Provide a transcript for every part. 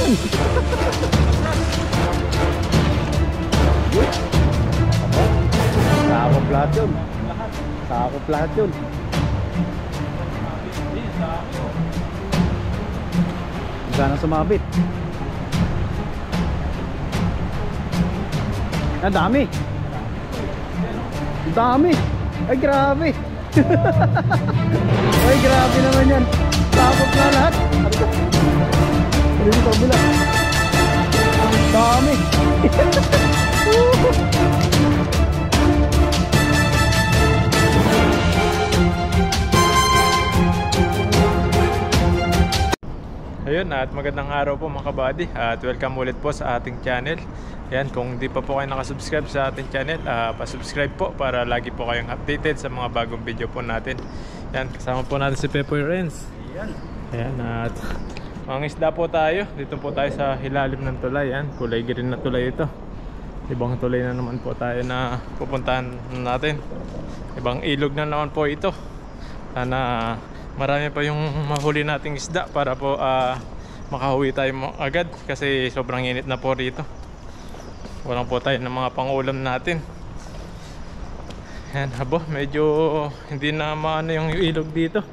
yan. Sakop lahat yun. Sakop lahat yun. Gana sumabit. Ang dami. Ang dami. Ay grabe. Ay grabe naman yan. Sakop na lahat. Hindi ko kabila. Ang dami. Ayun, at magandang araw po mga kabady, at welcome ulit po sa ating channel. Yan, kung di pa po kayo nakasubscribe sa ating channel, pa-subscribe po para lagi po kayong updated sa mga bagong video po natin. Yan, kasama po natin si Pepoy Renz. Yan, at mga isda po tayo. Dito po tayo sa ilalim ng tulay. Yan, kulay green na tulay ito. Ibang tulay na naman po tayo na pupuntahan natin. Ibang ilog na naman po ito. Sana marami pa yung mahuli nating isda para po makahuwi tayo agad kasi sobrang init na po rito. Walang po tayo ng mga pangulam natin. Yan, habo, medyo hindi na maano yung ilog dito.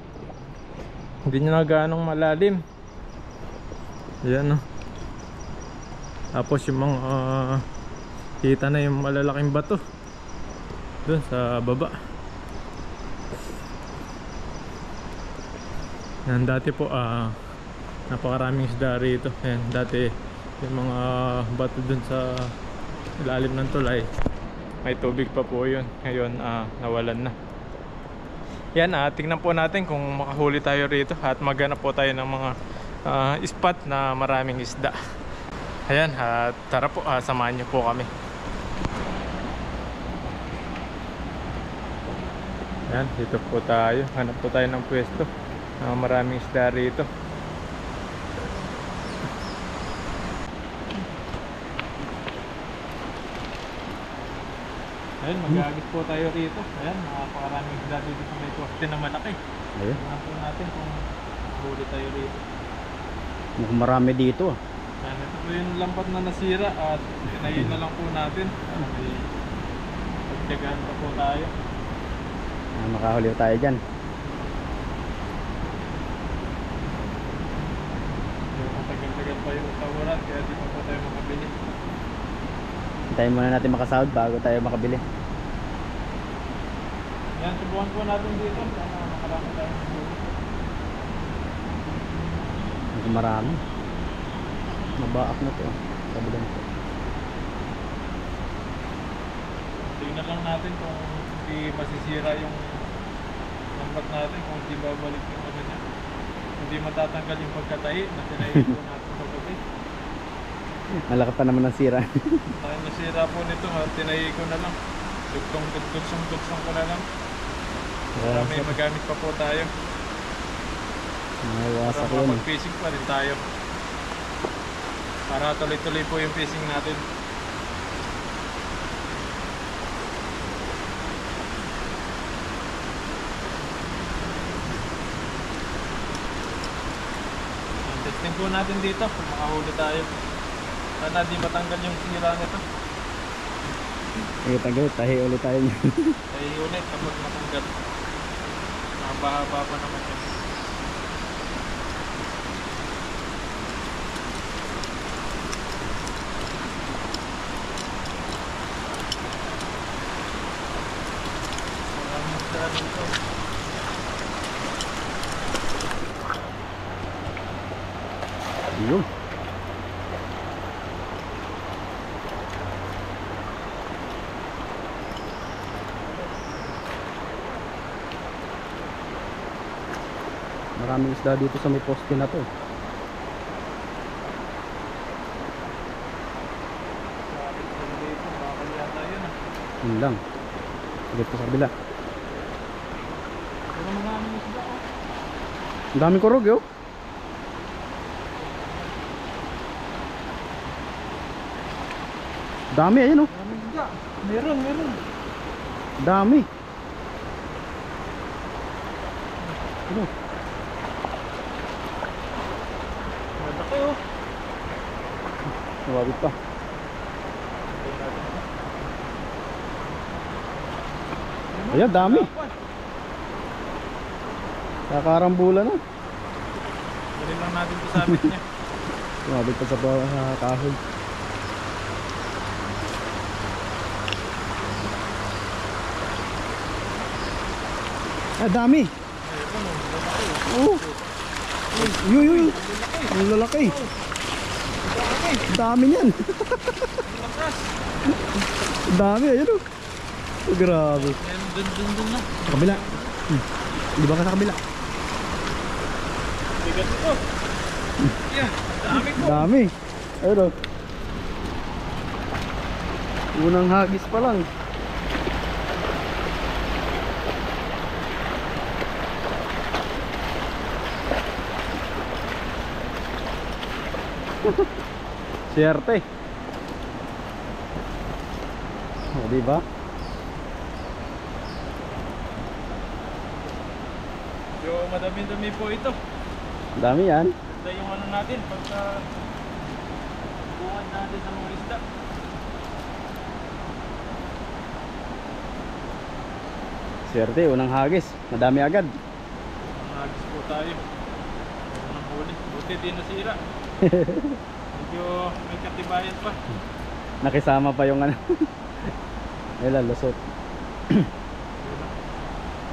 Hindi na gaanong malalim. Yan, no. Tapos yung mga kita na yung malalaking bato doon sa baba. Yan, dati po napakaraming isda rito. Yan, dati yung mga bato dun sa ilalim ng tulay may tubig pa po yun. Ngayon nawalan na. Yan, tingnan po natin kung makahuli tayo rito at maghanap po tayo ng mga spot na maraming isda. Ayan, tara po, samahan nyo po kami. Yan, dito po tayo. Hanap po tayo ng pwesto. Maraming isda rito. Ayun, mag-aagis po tayo rito. Ayan, napakaraming isda dito sa may poste na malaki. Ayun. Tingnan po natin kung huli tayo rito. Mukhang marami dito. Ayan, ito po yung lambat na nasira at pinayin na lang po natin. Pagtyagaan pa po tayo. Makahuli tayo dyan. Tagal-tagal pa yung tawaran kaya di pa po tayo makabili. Hintayin muna natin makasahod bago tayo makabili. Yan, subukan po natin dito. Sana makarami tayo ng huli. Mukhang marami. Mabaak na to. Kabilang to. Tingnan lang natin kung hindi masisira yung lambat natin, kung hindi babalik yung ano niya. Hindi matatanggal yung pagkatahi na tinayin po natin sa gabi. Malaki pa naman ang sira. Dahil nasira po nito, tinayi ko na lang. Dugsong ko na lang. Para may magamit pa po tayo. May Para wasak yun. makapag-fishing pa rin tayo. Para tuloy-tuloy po yung fishing natin. Testing po natin dito kung makahuli tayo. Sana di matanggal yung sira nito. Sige, tagal. Tahi ulit tayo niyan. Tayo ulit kapag matanggal. Nakabahaba pa naman yun. Maraming sira dito. Yun. Maraming isda dito sa may poste na to. Yun lang. Dito sa kabila. Pero maraming isda oh. Ang daming kurog yo. Dami ayun oh. Maraming isda. Meron. Dami. Ano? Malaki oh. Sumabit pa. Ayan, dami. Kakarambulan na. Dali lang natin ito sa atin niya. Sumabit pa sa kahoy. Ah, dami. Oo. Yuy. Ang lalaki. Dami niyan. Dami, ayun o. Oh, grabe. Dun na. Sa kabila. Di ba ka sa kabila? Bigat ito. Yeah, dami po. Dami. Ayun o. Unang hagis pa lang. Siyerte. O, diba? Yung madami-dami po ito. Dami yan. Ganda yung ano natin pagka buwan natin sa mga isda. Siyerte, unang hagis. Madami agad. Nagis po tayo. Unang huli. Buti di nasira. Medyo may katibayan pa. Nakisama pa yung ano. Ayun, lusot.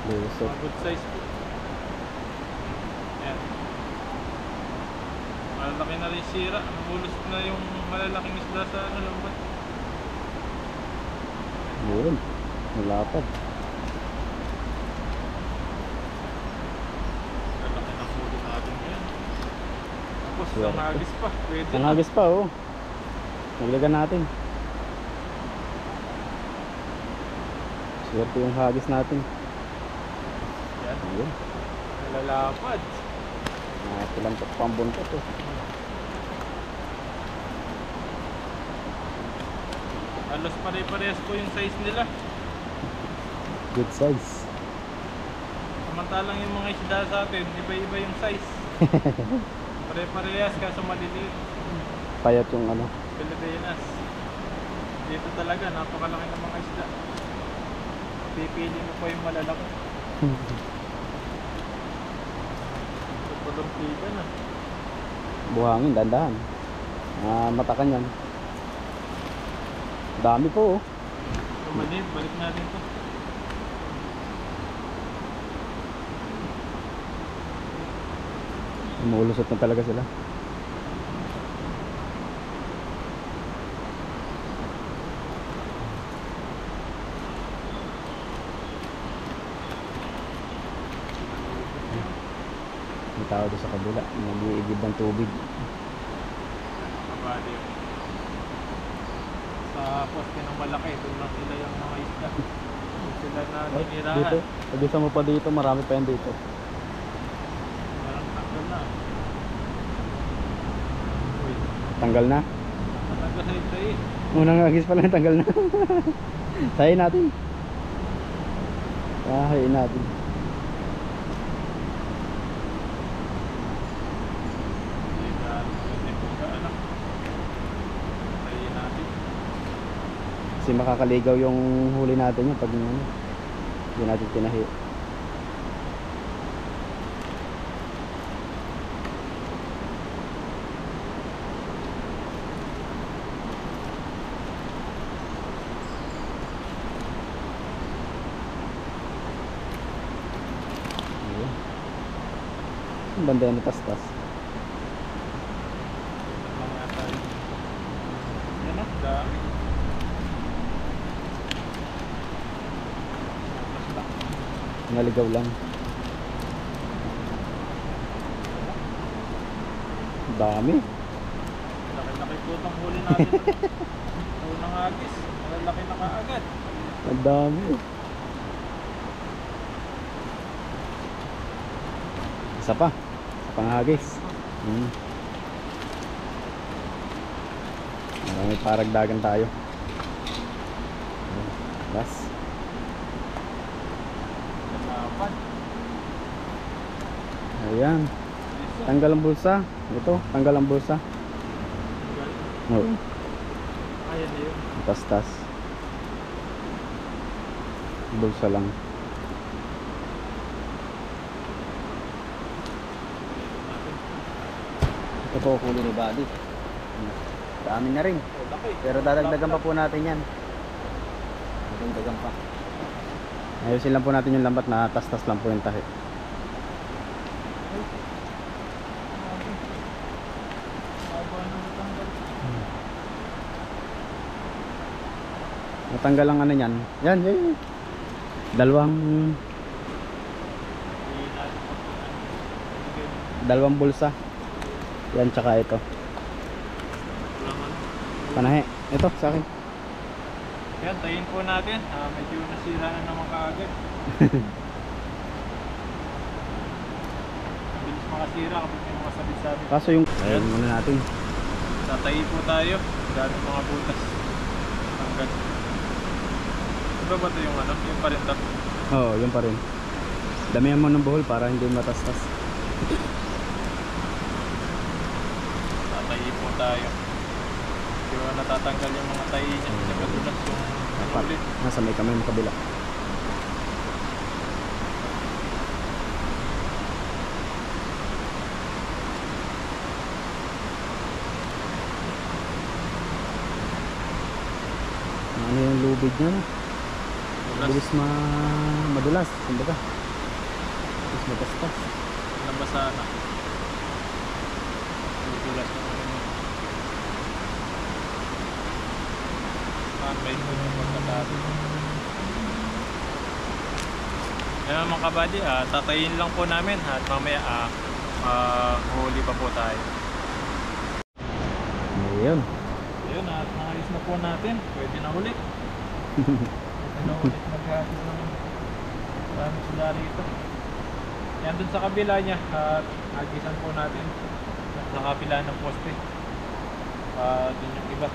Lusot. Mga good size po. Ayan. Malalaki na rin sira. Nabulos na yung malalaking isda sa ano lambat. Yun. Malapad. Malalaki na huli natin ngayon. Tapos Swerte. ang hagis pa. Pwede Ang na. hagis pa, oh. Naglagan natin. Swerte yung hagis natin. Yan. Ayun. Nalalapad. Nakapilantok pambuntot, oh. Halos pare-parehas po yung size nila. Good size. Samantalang yung mga isda sa atin, iba-iba yung size. Pare-parehas kaso maliliit. Payat yung ano. Pilipinas. Dito talaga, napakalaki ng mga isda. Pipili mo po yung malalaki. Ito po lang tiga na. Buhangin, dandahan. Matakan yan. Dami po, oh. Tumalib, balik natin to. Umulusot na talaga sila. May tao doon sa kabila. Nag-iigib ng tubig. Kabali. Sa poste ng malaki, doon lang sila yung mga isda. Doon sila na ninirahan. Dito, pag-isa mo pa dito, marami pa yan dito. Parang tanggal na. Uy, Tanggal na. natanggal sa ito eh. Unang agis pa lang tanggal na. Sahin natin. Sahin natin. Kasi makakaligaw yung huli natin yun pag ano, hindi natin tinahi. Ayun. Ang banda yan tas-tas. Yan o, dami. Naligaw lang. Dami. Laki-laki po itong huli natin. Unang agis, malalaki na kaagad. Ang dami. Isa pa. Isa pang hagis. Marami paragdagan tayo. Last. Dapat. Ayan. Tanggal ang bulsa. Ito, tanggal ang bulsa. Oh. Ayun. Tas-tas. Bulsa lang. Ito po huli ni Buddy. Dami na rin. Oh, laki. Pero dadagdagan pa po natin yan. Dadagdagan pa. Ayusin lang po natin yung lambat na tas-tas lang po yung tahi. Natanggal ang ano yan. Yan, yan. Dalawang bulsa. Yan, tsaka ito. Panahe. Ito, sa akin. Yan, tayin po natin. Medyo nasira na naman kaagad. Bilis makasira kapag may mga sabit-sabit. Kaso yung... Ayan muna natin. Tatayin po tayo. Dami mga butas. Tanggal. Iba ba ito yung ano? Yung pa rin tap? Oo, yun pa rin. Damihan mo ng buhol para hindi matastas. Tatayin po tayo. Kaya natatanggal yung mga tayi niya. Nagkadulas yung ano ulit. Nasa may kamay mo kabila. Ano yung lubid niya? Mabilis madulas. Kumbaga. Mabilis matastas. Nabasa na. Dulas yung ano niya. May ito yung pagkatabi. Yan mga kabady, tatayin lang po namin at mamaya huli pa po tayo. Ayun. Ayun, at naayos na po natin. Pwede na ulit. Pwede na ulit maghahasin ng maraming sila rito. Yan dun sa kabila niya at nagisan po natin sa kabila ng poste. Dun yung iba.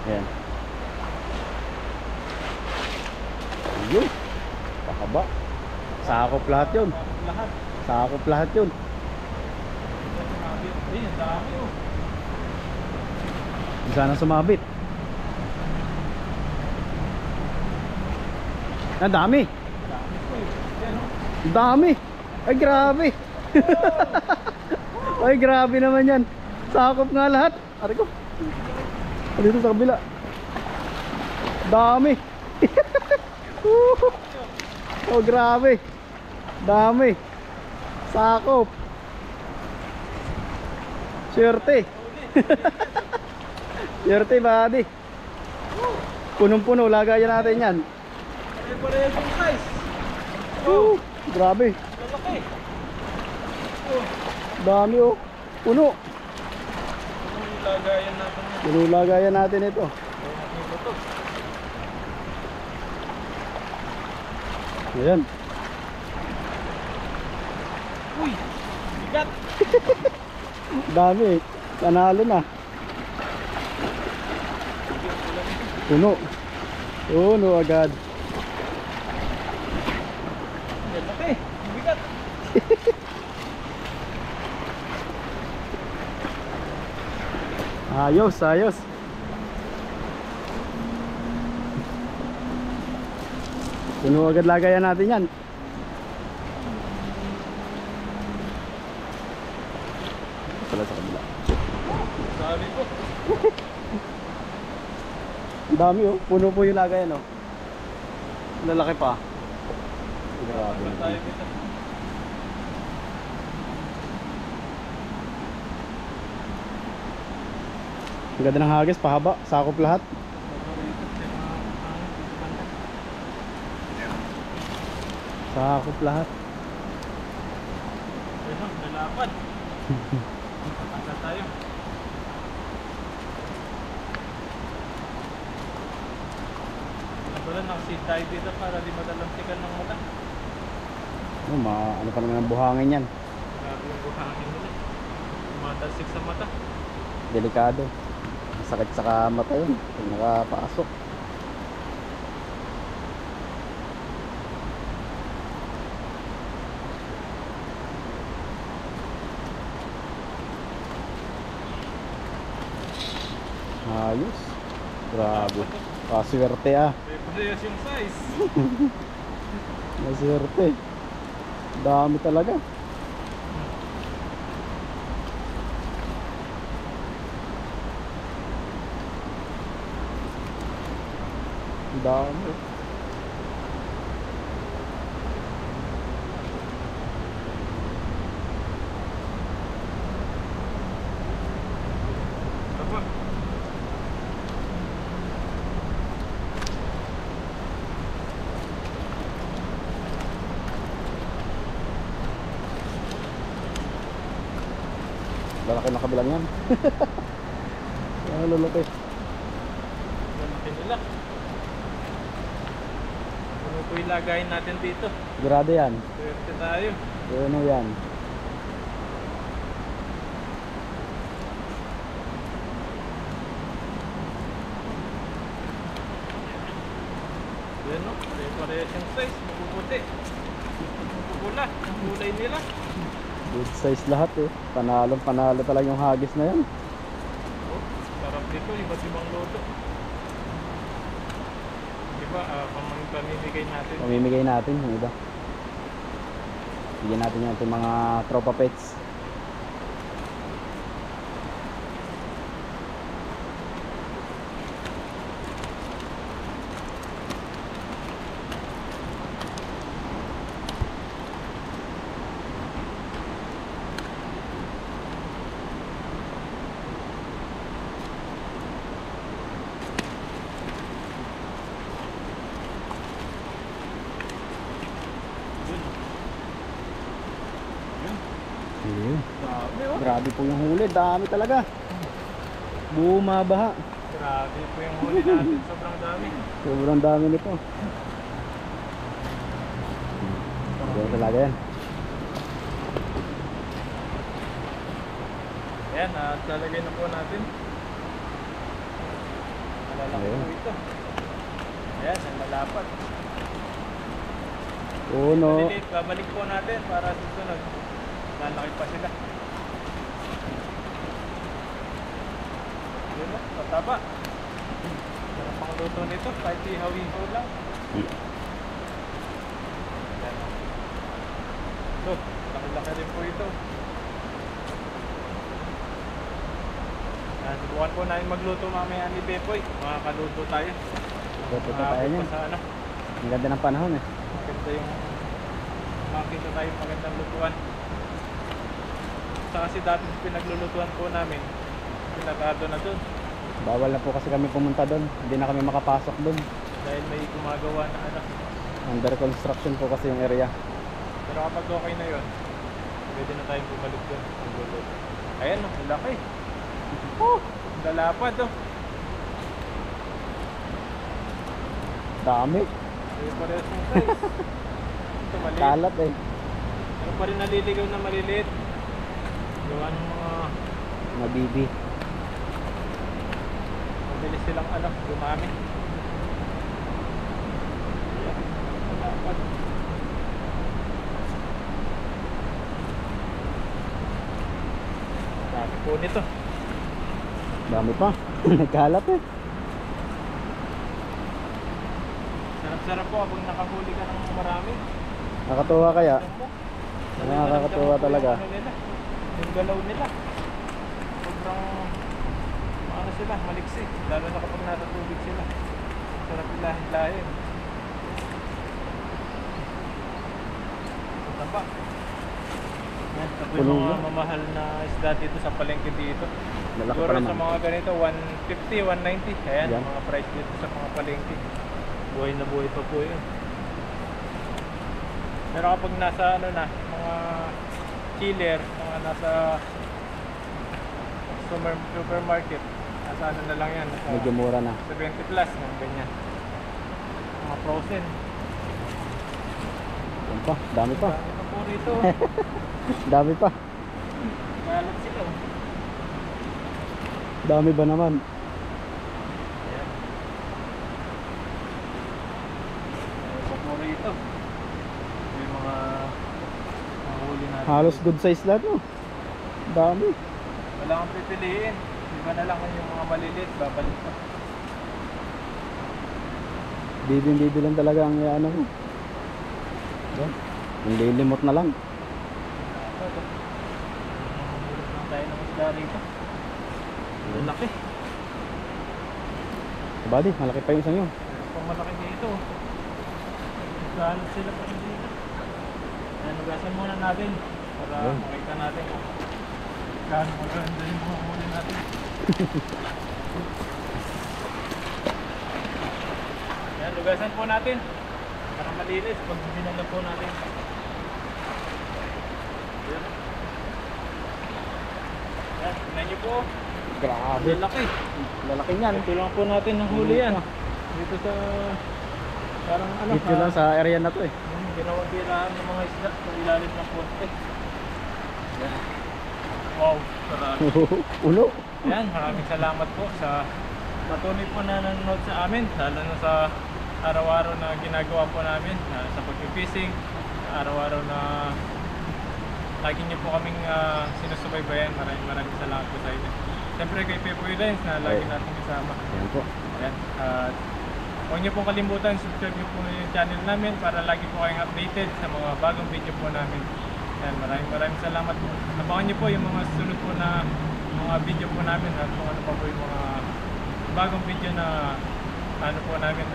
Ayan. Ayun. Pakaba. Sakop lahat yun. Lahat. Sakop lahat yun. Ay, ang dami oh. Sana sumabit. Ang dami. Dami po eh. Yan oh. Ang dami. Ay grabe. Ay grabe naman yan. Sakop nga lahat. Ari ko. Dito sa kabila. Dami. Oh grabe. Dami. Sakop. Swerte. Swerte Buddy. Punong-puno. Lagayan natin yan. Pare-pareho yung size. Oh, Grabe. lalaki. Oh, Dami oh. Puno. yung lagayan natin yan. Pinulagayan natin ito. Ayan. Uy, bigat. Dami eh. Nanalo na. Puno. Puno agad. Laki, bigat. Ayos, ayos. Puno agad lagayan natin yan. Pala sa kabila. Sabi ko. Ang dami oh. Puno po yung lagayan oh. Lalaki pa. Grabe. Wala tayo dito. Ang ganda ng hagis, pahaba, sakop lahat. Sakop lahat. Ayun, nalapad. Patanggal tayo. Wala, nakasit tayo dito para di madalamsikan ng mata. Ano pa naman ang buhangin yan. Grabe yung buhangin nila. Tumatalsik sa mata. Delikado. Masakit sa mata yun pag nakapasok. Ayos. Grabe. Paswerte ah. Parehas yung size. Maswerte. Dami talaga. Dami. Tapa. Lalaki na kabilang yan. Lalaki. Lalaki nila. Ano po ilagayin natin dito? Sigurado yan. Swerte tayo. Ano yan? Yan no, parehas yung size. Mapuputi. Mapupula. Ang kulay nila. Good size lahat eh. Panalo talaga yung hagis na yan. Oh, sarap dito. Iba't ibang loto. Diba, pamimigay natin. Pamimigay natin yung iba. Bigyan natin yan yung mga tropa pets. Ayun. Grabe oh. Grabe po yung huli, dami talaga. Bumabaha. Grabe po yung huli natin. Sobrang dami. Sobrang dami nito. Ganyan talaga yan. Ayan, at lalagay na po natin. Malalaki Ayun. po ito. Ayan, ang lalapat. Uno. Maliliit, babalik po natin para susunod. Lalaki pa sila. Yun na, pataba. Sarap pang luto nito, kahit ihaw-ihaw lang. Ayan. So, laki-laki rin po ito. Subukan po namin magluto mamaya ni Bepoy. Makakaluto tayo. Luto tayo Makakabot niyan. pa sa ano. Ang ganda ng panahon eh. Maganda yung makita tayo magandang lutuan. Sa kasi dati pinaglulutuan po namin, pinatado na dun Bawal na po kasi kami pumunta doon. Hindi na kami makapasok doon. dahil may gumagawa na ano. Under construction po kasi yung area. Pero kapag okay na yun, pwede na tayong bumalik dun ang luluto. Ayan, ang laki. Dalapad oh. Dami. Ayun parehas yung size. Ito maliit. Kalat eh. Pero pa rin naliligaw na maliliit. Gawa ng mga Mabibi. mabilis silang ano, dumami. Ayan, dalapad. Dami po nito. Dami pa. Nagkalat eh. Sarap-sarap po habang nakahuli ka ng marami. Nakatuwa kaya. Alam mo, Nakakatuwa nararamdaman ko talaga. Yung, ano nila, yung galaw nila. Sobrang ano sila, maliksi. Lalo na kapag nasa tubig sila. Sarap ilahin-lahin. Sa taba. Yan, ito yung Puno mga na. mamahal na isda dito sa palengke dito. Malaki Siguro pa sa naman. mga ganito, 150, 190. Ayan, Yan. mga price dito sa mga palengke. Buhay na buhay pa po yun. Pero kapag nasa ano na, mga chiller, mga nasa supermarket, nasa ano na lang yan, nasa Medyo mura na. 70 plus, mga ganyan. Mga frozen. Yan pa. Dami pa. Dami pa po rito. Dami pa. Kalat sila. Oh. Dami ba naman? Ayan. Ayan pa po rito. Yung mga huli natin. Halos good size lahat no. Dami. Wala kang pipiliin. Iba na lang yung mga maliliit, babalik pa. Bibi lang talaga ang ano ko. Yan. Ang lilimot na lang. Mahulog lang tayo ng isda rito. Ang laki. Buddy, malaki pa yung isang yun. Pang malaki dito. Saan sila pa rin dito. Ayan, nugasan muna natin para Ayun. makita natin kung gaano maganda yung mga huli natin. Ayan, nugasan po natin para malinis pag binala po natin. Ayan. Ayan, tingnan nyo po. Grabe. Laki. Lalaki niyan. Ito lang po natin ng huli yan. Dito sa parang ano. Dito lang sa area na to eh. Ginawa birahan ng mga isda sa ilalim ng poste. Yan. Wow, sarap. Ulo. Ayan, maraming salamat po sa patuloy po na nanonood sa amin, lalo na sa araw-araw na ginagawa po namin sa pag-fishing, araw-araw na lagi niyo po kaming sinusubaybayan. Maraming salamat po sa inyo. Siyempre kay Pepoy Lens na lagi natin kasama. Ayan po. Ayan, at huwag niyo pong kalimutan, subscribe niyo po yung channel namin para lagi po kayong updated sa mga bagong video po namin. Ayan, maraming salamat po. Abangan niyo po yung mga sunod po na mga video po namin at kung ano pa po yung mga bagong video na ano po namin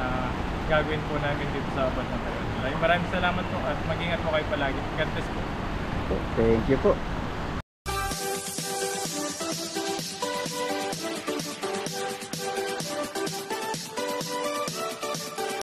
gagawin po namin dito sa Bansang Taiwan. Maraming salamat po at mag-ingat po kayo palagi. God bless po. Thank you po.